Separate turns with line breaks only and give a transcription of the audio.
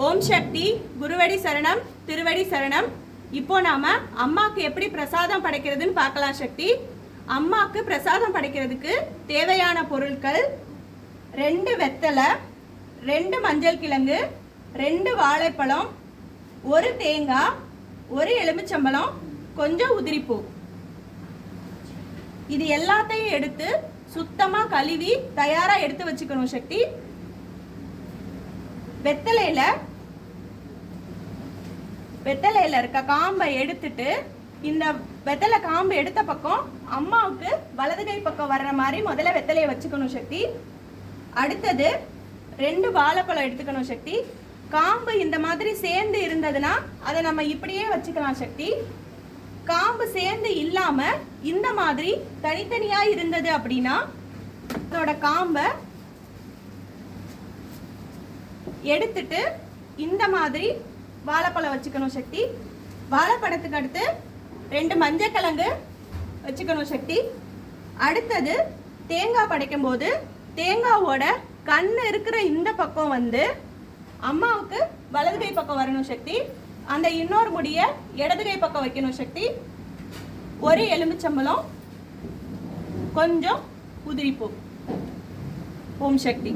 ஓம் சக்தி. குருவடி சரணம், திருவடி சரணம். இப்போ நாம அம்மாக்கு எப்படி பிரசாதம் படைக்கிறதுன்னு பார்க்கலாம். சக்தி, அம்மாக்கு பிரசாதம் படைக்கிறதுக்கு தேவையான பொருட்கள் 2 வெத்தலை, 2 மஞ்சள் கிழங்கு, 2 வாழைப்பழம், 1 தேங்காய், 1 எலுமிச்சம்பழம், கொஞ்சம் உதிரிப்பூ. இது எல்லாத்தையும் எடுத்து சுத்தமா கழுவி தயாரா எடுத்து வச்சுக்கணும். சக்தி, வெத்தலையில இருக்க காம்பை எடுத்துட்டு இந்த வெத்தலை காம்பு எடுத்த பக்கம் அம்மாவுக்கு வலது கை பக்கம் வர்ற மாதிரி முதல்ல வெத்தலையை வச்சுக்கணும். சக்தி, அடுத்தது 2 வாழைப்பழம் எடுத்துக்கணும். சக்தி, காம்பு இந்த மாதிரி சேர்ந்து இருந்ததுன்னா அதை நம்ம இப்படியே வச்சுக்கலாம். சக்தி, காம்பு சேர்ந்து இல்லாம இந்த மாதிரி தனித்தனியா இருந்தது அப்படின்னா அதோட காம்பை எடுத்துட்டு இந்த மாதிரி வாழைப்பழம் வச்சுக்கணும். சக்தி, வாழைப்பழத்துக்கு அடுத்து 2 மஞ்சள் கிழங்கு வச்சுக்கணும். சக்தி, அடுத்தது தேங்காய் படைக்கும் போது தேங்காவோட கண்ணு இருக்கிற இந்த பக்கம் வந்து அம்மாவுக்கு வலது கை பக்கம் வரணும். சக்தி, அந்த இன்னொரு முடிய இடது கை பக்கம் வைக்கணும். சக்தி, 1 எலுமிச்சம்பழம், கொஞ்சம் உதிரிப்பூ. ஓம் சக்தி.